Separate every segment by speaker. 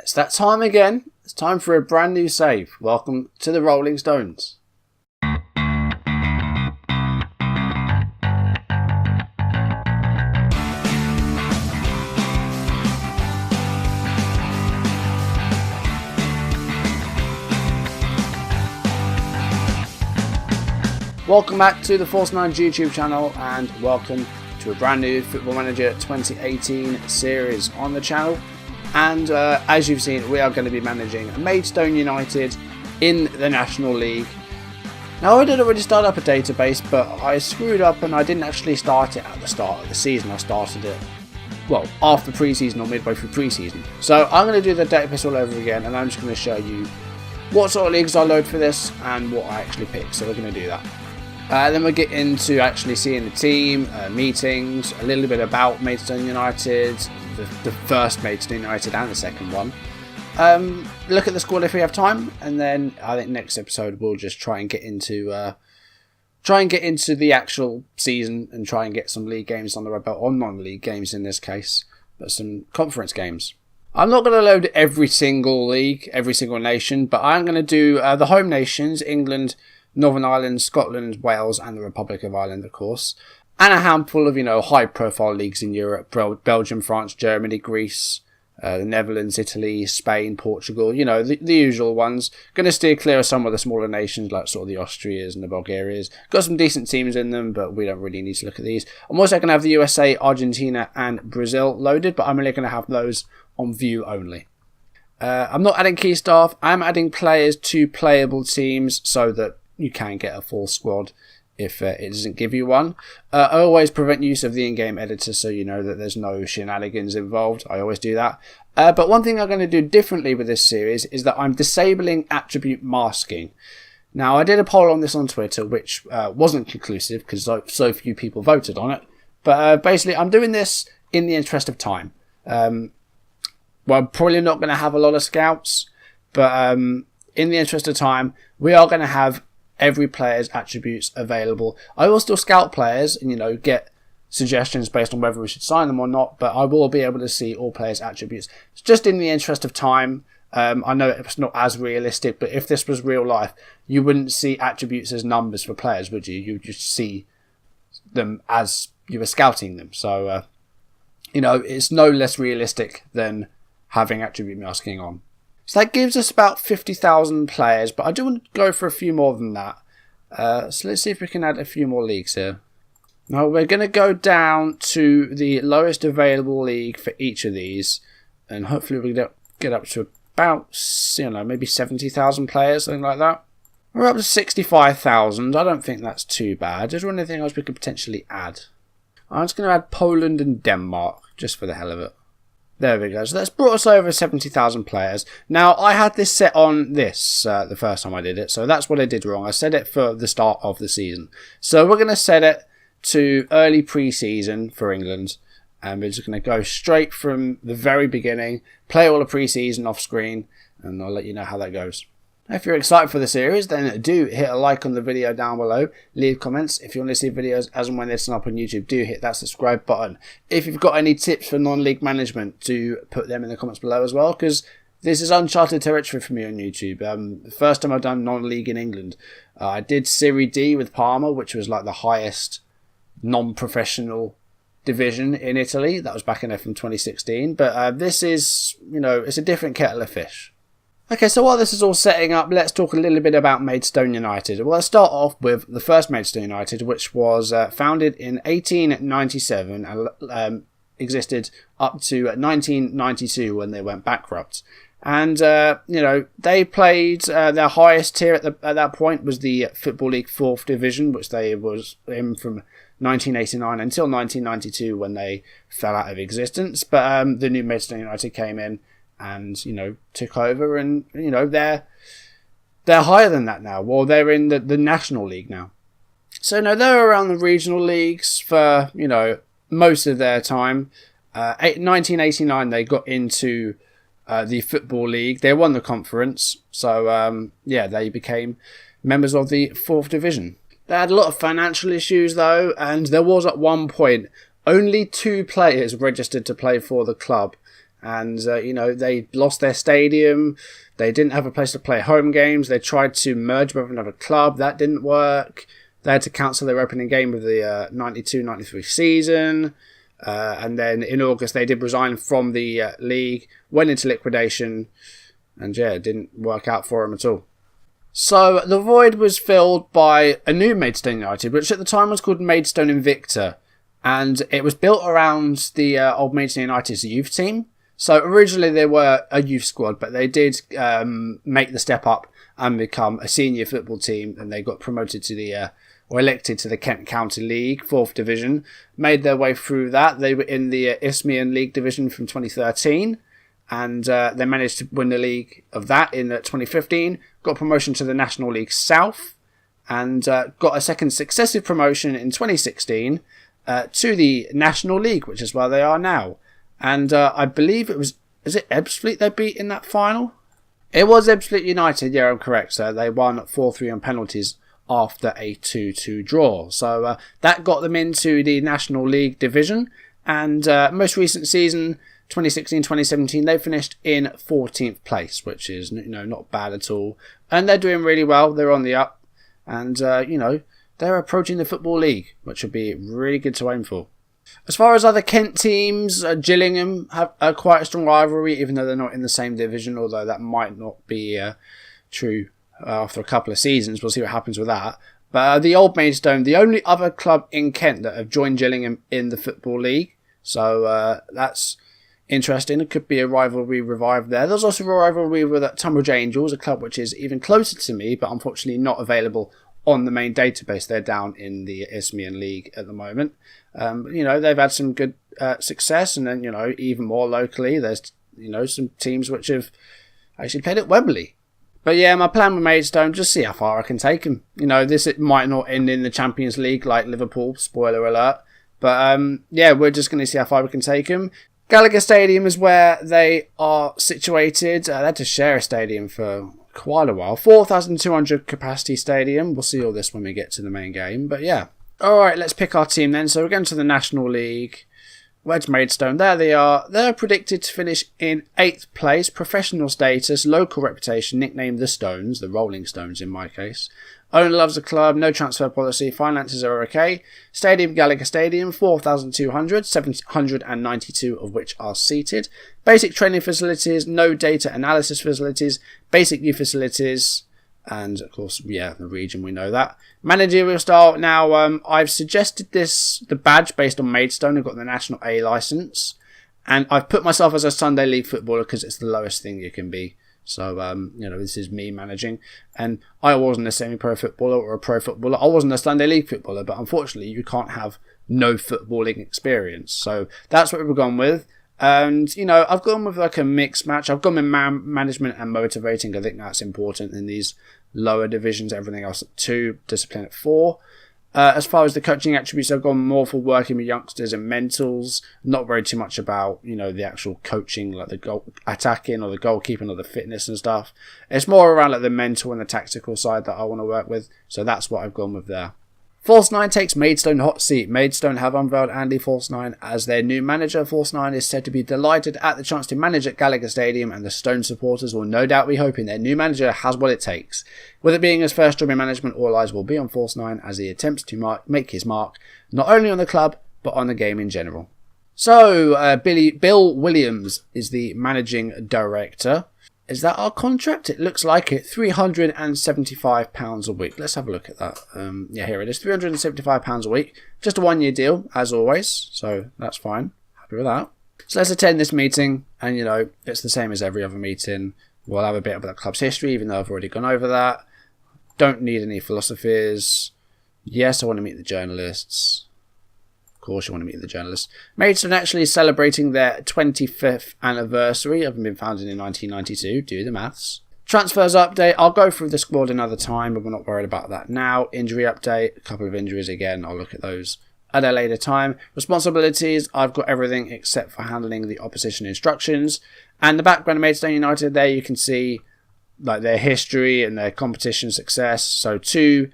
Speaker 1: It's that time again. It's time for a brand new save. Welcome to the Rolling Stones. Welcome back to the Force 9 YouTube channel and welcome to a brand new Football Manager 2018 series on the channel. And as you've seen, we are going to be managing Maidstone United in the National League. Now, I did already start up a database, but I screwed up and I didn't actually start it at the start of the season. I started it, well, after Preseason or midway through Preseason. So I'm going to do the database all over again, and I'm just going to show you what sort of leagues I load for this and what I actually pick. So we're going to do that. Then we'll get into actually seeing the team, meetings, a little bit about Maidstone United, the first Maidstone United and the second one. Look at the squad if we have time, and then I think next episode we'll just try and get into the actual season and try and get some league games on the red belt, or non-league games in this case, but some conference games. I'm not going to load every single league, every single nation, but I'm going to do the home nations: England, Northern Ireland, Scotland, Wales and the Republic of Ireland, of course. And a handful of, high-profile leagues in Europe: Belgium, France, Germany, Greece, the Netherlands, Italy, Spain, Portugal. The usual ones. Going to steer clear of some of the smaller nations like sort of the Austrias and the Bulgarias. Got some decent teams in them, but we don't really need to look at these. I'm also going to have the USA, Argentina and Brazil loaded, but I'm only going to have those on view only. I'm not adding key staff. I'm adding players to playable teams so that you can get a full squad if it doesn't give you one. I always prevent use of the in-game editor so you know that there's no shenanigans involved. I always do that. But one thing I'm going to do differently with this series is that I'm disabling attribute masking. Now, I did a poll on this on Twitter, which wasn't conclusive because so few people voted on it. But basically, I'm doing this in the interest of time. Well, I'm probably not going to have a lot of scouts, but in the interest of time, we are going to have every player's attributes available. I will still scout players and, get suggestions based on whether we should sign them or not, but I will be able to see all players' attributes. It's just in the interest of time. I know it's not as realistic, but if this was real life, you wouldn't see attributes as numbers for players, would you? You would just see them as you were scouting them. So, it's no less realistic than having attribute masking on. So that gives us about 50,000 players, but I do want to go for a few more than that. So let's see if we can add a few more leagues here. Now we're going to go down to the lowest available league for each of these, and hopefully we'll get up to about, maybe 70,000 players, something like that. We're up to 65,000. I don't think that's too bad. Is there anything else we could potentially add? I'm just going to add Poland and Denmark, just for the hell of it. There we go. So that's brought us over 70,000 players. Now, I had this set on this the first time I did it, so that's what I did wrong. I set it for the start of the season. So we're going to set it to early pre-season for England, and we're just going to go straight from the very beginning, play all the pre-season off screen, and I'll let you know how that goes. If you're excited for the series, then do hit a like on the video down below, leave comments. If you want to see videos as and when they turn up on YouTube, do hit that subscribe button. If you've got any tips for non-league management, do put them in the comments below as well, because this is uncharted territory for me on YouTube. The first time I've done non-league in England, I did Serie D with Parma, which was like the highest non-professional division in Italy. That was back in from 2016, but this is, it's a different kettle of fish. Okay, so while this is all setting up, let's talk a little bit about Maidstone United. Well, let's start off with the first Maidstone United, which was founded in 1897 and existed up to 1992 when they went bankrupt. And, they played their highest tier at that point was the Football League 4th Division, which they was in from 1989 until 1992 when they fell out of existence. But the new Maidstone United came in and took over, and they're higher than that now. Well, they're in the National League now. So no, they're around the regional leagues for most of their time. 1989 they got into the Football League. They won the conference, so they became members of the 4th Division. They had a lot of financial issues though, and there was at one point only 2 players registered to play for the club. And, they lost their stadium. They didn't have a place to play home games. They tried to merge with another club. That didn't work. They had to cancel their opening game of the 92-93 season. And then in August, they did resign from the league, went into liquidation. And, it didn't work out for them at all. So the void was filled by a new Maidstone United, which at the time was called Maidstone Invicta. And it was built around the old Maidstone United's youth team. So originally they were a youth squad, but they did make the step up and become a senior football team. And they got promoted to or elected to the Kent County League, 4th Division. Made their way through that. They were in the Isthmian League Division from 2013. And they managed to win the league of that in 2015. Got promotion to the National League South. And got a second successive promotion in 2016 to the National League, which is where they are now. And I believe is it Ebbsfleet they beat in that final? It was Ebbsfleet United, yeah, I'm correct. So they won 4-3 on penalties after a 2-2 draw. So that got them into the National League division. And most recent season, 2016-2017, they finished in 14th place, which is not bad at all. And they're doing really well. They're on the up. And, they're approaching the Football League, which would be really good to aim for. As far as other Kent teams, Gillingham have quite a strong rivalry, even though they're not in the same division, although that might not be true after a couple of seasons. We'll see what happens with that. But the old Maidstone, the only other club in Kent that have joined Gillingham in the Football League. So that's interesting. It could be a rivalry revived there. There's also a rivalry with Tunbridge Angels, a club which is even closer to me, but unfortunately not available on the main database. They're down in the Isthmian League at the moment. They've had some good success, and then, even more locally, there's, some teams which have actually played at Wembley. But yeah, my plan with Maidstone, just see how far I can take them. It might not end in the Champions League like Liverpool, spoiler alert. But we're just going to see how far we can take them. Gallagher Stadium is where they are situated. They had to share a stadium for quite a while. 4,200 capacity stadium. We'll see all this when we get to the main game. But yeah. Alright, let's pick our team then. So we're going to the National League. Where's Maidstone? There they are. They're predicted to finish in 8th place. Professional status, local reputation, nicknamed the Stones, the Rolling Stones in my case. Owner loves the club, no transfer policy, finances are okay. Stadium, Gallagher Stadium, 4,200, 792 of which are seated. Basic training facilities, no data analysis facilities, basic youth facilities, and of course, the region, we know that. Managerial style, now I've suggested the badge based on Maidstone. I've got the National A licence, and I've put myself as a Sunday League footballer because it's the lowest thing you can be. So, this is me managing. And I wasn't a semi-pro footballer or a pro footballer. I wasn't a Sunday League footballer, but unfortunately you can't have no footballing experience. So that's what we've gone with. And, I've gone with like a mixed match. I've gone with management and motivating. I think that's important in these lower divisions. Everything else at 2, discipline at 4. As far as the coaching attributes, I've gone more for working with youngsters and mentals, not very too much about, the actual coaching, like the goal attacking or the goalkeeping or the fitness and stuff. It's more around like the mental and the tactical side that I want to work with. So that's what I've gone with there. Force 9 takes Maidstone hot seat. Maidstone have unveiled Andy Force 9 as their new manager. Force 9 is said to be delighted at the chance to manage at Gallagher Stadium, and the Stone supporters will no doubt be hoping their new manager has what it takes. With it being his first job in management, all eyes will be on Force 9 as he attempts to make his mark, not only on the club, but on the game in general. So, Bill Williams is the managing director. Is that our contract? It looks like it. £375 a week. Let's have a look at that. Here it is. £375 a week. Just a 1-year deal, as always. So that's fine. Happy with that. So let's attend this meeting. And, it's the same as every other meeting. We'll have a bit about the club's history, even though I've already gone over that. Don't need any philosophies. Yes, I want to meet the journalists. Of course you want to meet the journalists. Maidstone actually is celebrating their 25th anniversary, having been founded in 1992. Do the maths. Transfers update. I'll go through the squad another time, but we're not worried about that now. Injury update. A couple of injuries again. I'll look at those at a later time. Responsibilities. I've got everything except for handling the opposition instructions. And the background of Maidstone United, there you can see like their history and their competition success. So 2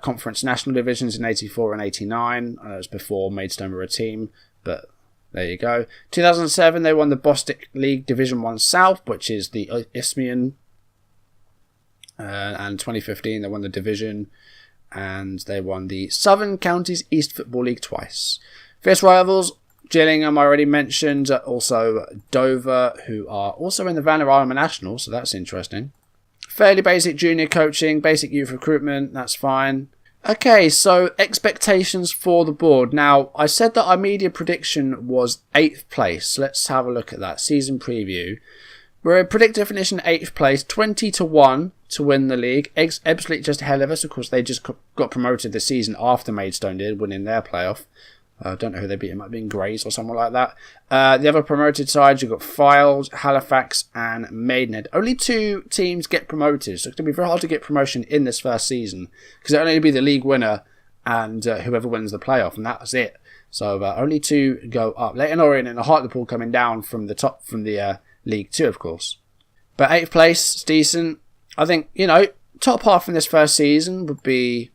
Speaker 1: conference national divisions in 84 and 89. It was before Maidstone were a team, but There you go. 2007, they won the Bostik League Division 1 South, which is the Isthmian. And 2015, they won the division. And they won the Southern Counties East Football League twice. Fierce rivals, Gillingham, I already mentioned. Also Dover, who are also in the Vanarama National, so that's interesting. Fairly basic junior coaching, basic youth recruitment, that's fine. Okay, so expectations for the board. Now, I said that our media prediction was 8th place. Let's have a look at that. Season preview. We're predicted finishing 8th place, 20-1 to win the league. Ebbsfleet just ahead of us. Of course, they just got promoted this season after Maidstone did, winning their playoff. I don't know who they beat. It might have been Grays or someone like that. The other promoted sides, you've got Files, Halifax and Maidenhead. Only 2 teams get promoted, so it's going to be very hard to get promotion in this first season because it'll only be the league winner and whoever wins the playoff, and that's it. So only 2 go up. Leighton Orient and the Hartlepool coming down from the top from the League 2, of course. But 8th place is decent. I think, top half in this first season would be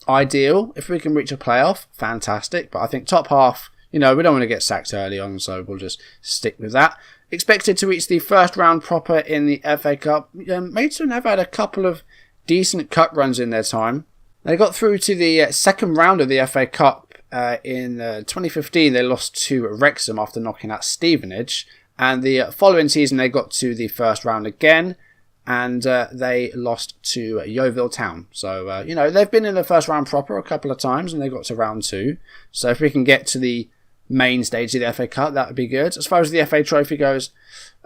Speaker 1: ideal. If we can reach a playoff, fantastic. But I think top half, we don't want to get sacked early on, so we'll just stick with that. Expected to reach the first round proper in the FA Cup. Maidstone have had a couple of decent cup runs in their time. They got through to the second round of the FA Cup in 2015. They lost to Wrexham after knocking out Stevenage. And the following season, they got to the first round again. And they lost to Yeovil Town. So, they've been in the first round proper a couple of times and they got to round 2. So if we can get to the main stage of the FA Cup, that would be good. As far as the FA Trophy goes,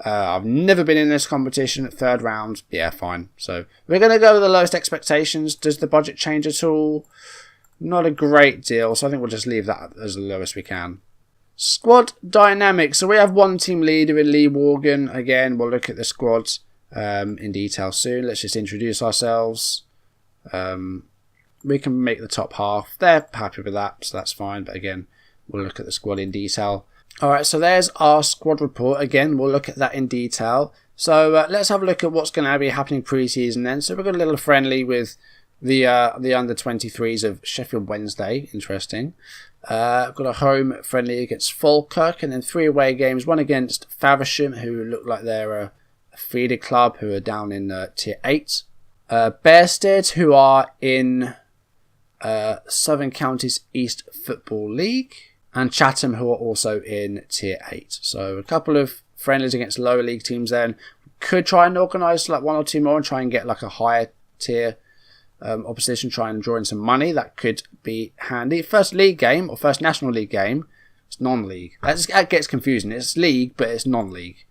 Speaker 1: I've never been in this competition. 3rd round, yeah, fine. So we're going to go with the lowest expectations. Does the budget change at all? Not a great deal. So I think we'll just leave that as the lowest we can. Squad dynamics. So we have one team leader in Lee Morgan. Again, we'll look at the squads in detail soon. Let's just introduce ourselves. We can make the top half. They're happy with that, so that's fine. But again, we'll look at the squad in detail. Alright, so there's our squad report. Again, we'll look at that in detail. So let's have a look at what's going to be happening pre-season then. So we've got a little friendly with the under-23s of Sheffield Wednesday. Interesting. I've got a home friendly against Falkirk and then 3 away games. One against Faversham, who look like they're a feeder club, who are down in Tier 8. Bearsted, who are in Southern Counties East Football League. And Chatham, who are also in Tier 8. So a couple of friendlies against lower league teams then. Could try and organise like 1 or 2 more and try and get like a higher tier opposition, try and draw in some money. That could be handy. First league game or first national league game, it's non-league. That gets confusing. It's league, but it's non-league.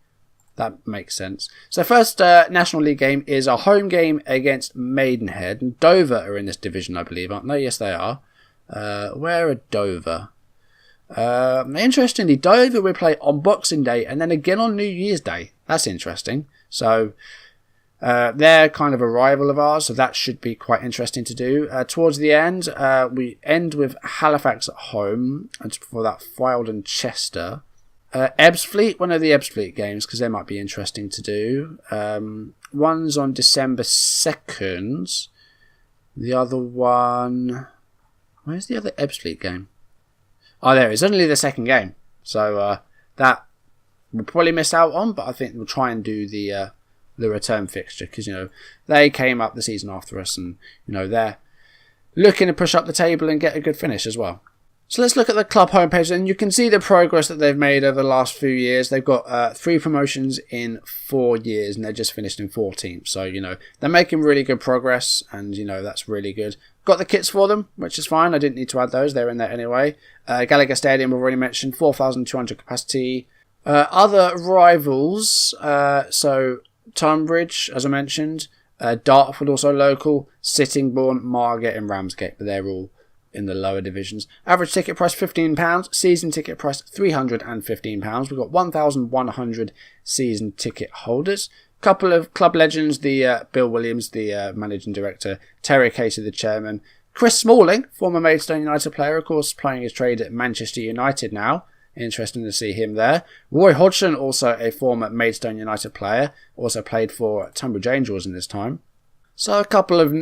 Speaker 1: That makes sense. So first National League game is a home game against Maidenhead. And Dover are in this division, I believe, aren't they? Yes, they are. Where are Dover? Interestingly, Dover will play on Boxing Day and then again on New Year's Day. That's interesting. So they're kind of a rival of ours, so that should be quite interesting to do. Towards the end, we end with Halifax at home, and before that, Fylde and Chester. Ebbsfleet, one of the Ebbsfleet games, because they might be interesting to do. One's on December 2nd. The other one... Where's the other Ebbsfleet game? Oh, there it is. Only the second game. So that we'll probably miss out on, but I think we'll try and do the return fixture, because, they came up the season after us and, they're looking to push up the table and get a good finish as well. So let's look at the club homepage, and you can see the progress that they've made over the last few years. They've got 3 promotions in 4 years, and they're just finished in 14th. So, they're making really good progress, and, that's really good. Got the kits for them, which is fine. I didn't need to add those. They're in there anyway. Gallagher Stadium, we've already mentioned, 4,200 capacity. Other rivals, so Tunbridge, as I mentioned. Dartford, also local. Sittingbourne, Margate and Ramsgate, but they're all in the lower divisions. Average ticket price £15, season ticket price £315. We've got 1,100 season ticket holders. Couple of club legends, the Bill Williams, the managing director, Terry Casey, the chairman, Chris Smalling, former Maidstone United player, of course, playing his trade at Manchester United now. Interesting to see him there. Roy Hodgson, also a former Maidstone United player, also played for Tunbridge Angels in this time. So a couple of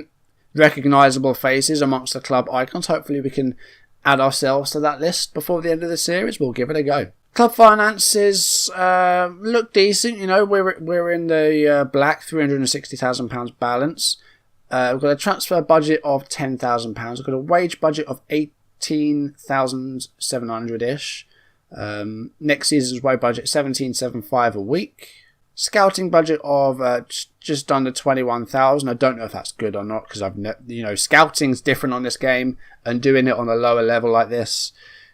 Speaker 1: recognisable faces amongst the club icons. Hopefully we can add ourselves to that list before the end of the series, we'll give it a go. Club finances look decent. You know, we're in the black, £360,000 balance. We've got a transfer budget of £10,000. We've got a wage budget of 18,700-ish. Next season's wage budget 17,750 a week. Scouting budget of just under 21,000. I don't know if that's good or not, because scouting's different on this game, and doing it on a lower level like this,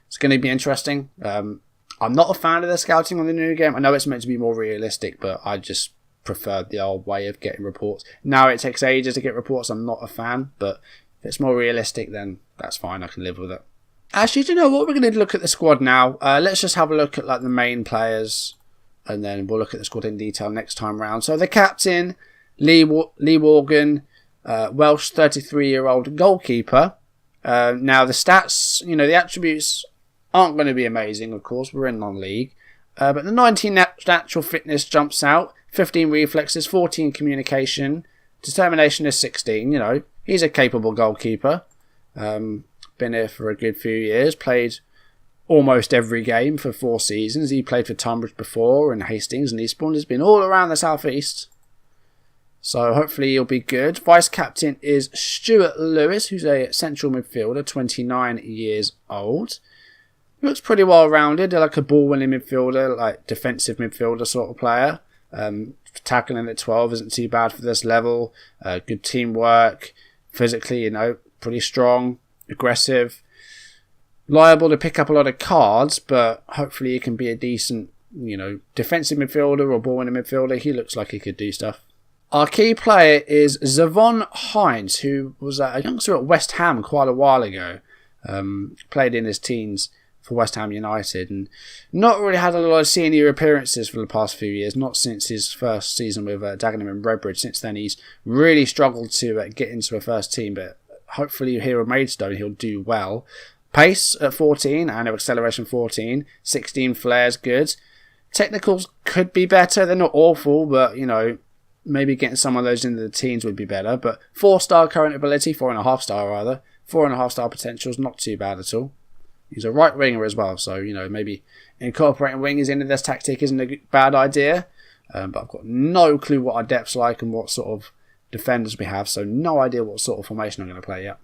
Speaker 1: it's going to be interesting. I'm not a fan of the scouting on the new game. I know it's meant to be more realistic, but I just prefer the old way of getting reports. Now it takes ages to get reports. I'm not a fan, but if it's more realistic, then that's fine. I can live with it. Actually, do you know what? We're going to look at the squad now. Let's just have a look at like the main players, and then we'll look at the squad in detail next time round. So the captain, Lee Morgan, Welsh 33-year-old goalkeeper. Now the stats, the attributes aren't going to be amazing, of course. We're in non-league. But the 19 natural fitness jumps out. 15 reflexes, 14 communication. Determination is 16. He's a capable goalkeeper. Been here for a good few years. Played almost every game for 4 seasons. He played for Tunbridge before, and Hastings and Eastbourne. He's been all around the southeast. So hopefully he'll be good. Vice captain is Stuart Lewis, who's a central midfielder, 29 years old. Looks pretty well rounded, like a ball winning midfielder, like defensive midfielder sort of player. Tackling at 12 isn't too bad for this level. Good teamwork. Physically, pretty strong, aggressive. Liable to pick up a lot of cards, but hopefully he can be a decent, defensive midfielder or ball winning midfielder. He looks like he could do stuff. Our key player is Zavon Hines, who was a youngster at West Ham quite a while ago. Played in his teens for West Ham United, and not really had a lot of senior appearances for the past few years, not since his first season with Dagenham and Redbridge. Since then he's really struggled to get into a first team, but hopefully here at Maidstone he'll do well. Pace at 14 and acceleration 14, 16 flares good. Technicals could be better, they're not awful, but maybe getting some of those into the teens would be better. But 4-star current ability, 4.5-star rather, 4.5-star potential is not too bad at all. He's a right winger as well, so maybe incorporating wingers into this tactic isn't a bad idea. But I've got no clue what our depth's like and what sort of defenders we have, so no idea what sort of formation I'm going to play yet.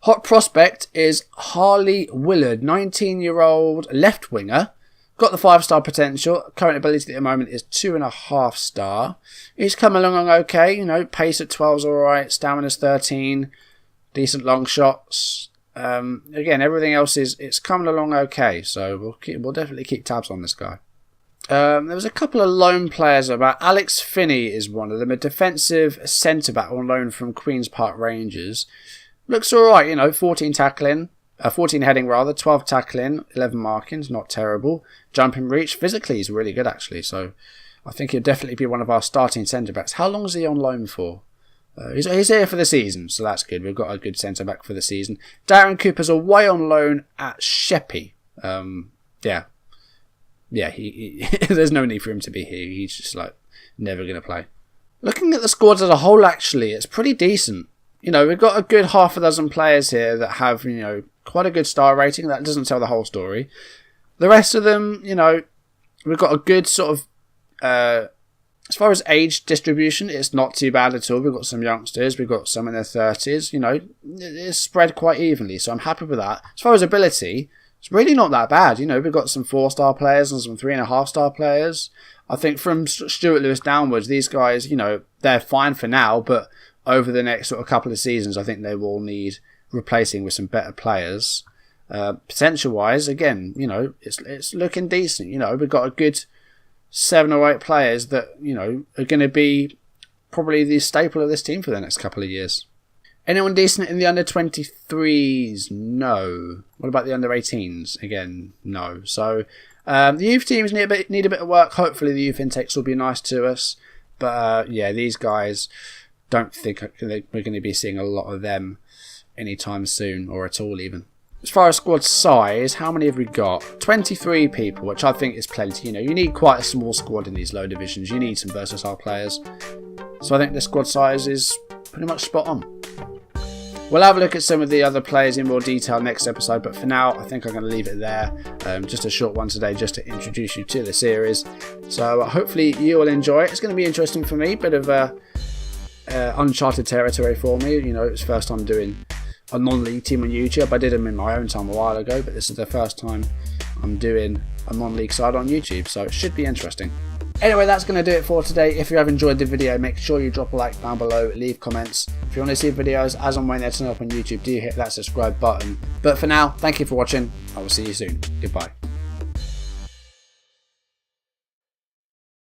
Speaker 1: Hot prospect is Harley Willard, 19-year-old left winger. Got the 5-star potential. Current ability at the moment is 2.5-star. He's come along okay. Pace at 12 is alright. Stamina's 13. Decent long shots. Again, everything else it's coming along okay. So we'll definitely keep tabs on this guy. There was a couple of loan players about. Alex Finney is one of them. A defensive centre-back on loan from Queen's Park Rangers. Looks alright, 14 tackling. 14 heading rather, 12 tackling, 11 markings, not terrible. Jumping reach, physically he's really good actually, so I think he'll definitely be one of our starting centre-backs. How long is he on loan for? He's here for the season, so that's good. We've got a good centre-back for the season. Darren Cooper's away on loan at Sheppey. Yeah, there's no need for him to be here. He's just never going to play. Looking at the squads as a whole, actually, it's pretty decent. We've got a good half a dozen players here that have, quite a good star rating. That doesn't tell the whole story. The rest of them, we've got a good sort of, as far as age distribution, it's not too bad at all. We've got some youngsters, we've got some in their 30s, it's spread quite evenly, so I'm happy with that. As far as ability, it's really not that bad. We've got some 4-star players and some 3.5-star players. I think from Stuart Lewis downwards, these guys, they're fine for now, but over the next sort of couple of seasons, I think they will need replacing with some better players. Potential-wise, again, it's looking decent. We've got a good 7 or 8 players that, are going to be probably the staple of this team for the next couple of years. Anyone decent in the under-23s? No. What about the under-18s? Again, no. So, the youth teams need a bit of work. Hopefully the youth intakes will be nice to us. But, these guys, don't think we're going to be seeing a lot of them anytime soon, or at all even. As far as squad size, how many have we got? 23 people, which I think is plenty. You need quite a small squad in these low divisions. You need some versatile players. So I think the squad size is pretty much spot on. We'll have a look at some of the other players in more detail next episode, but for now, I think I'm going to leave it there. Just a short one today, just to introduce you to the series. So hopefully you will enjoy it. It's going to be interesting for me, bit of uncharted territory for me. You know, it was the first time doing a non-league team on YouTube. I did them in my own time a while ago, but this is the first time I'm doing a non-league side on YouTube, so it should be interesting. Anyway, that's going to do it for today. If you have enjoyed the video, make sure you drop a like down below, leave comments. If you want to see videos as and when they're turning up on YouTube, do hit that subscribe button. But for now, thank you for watching. I will see you soon. Goodbye.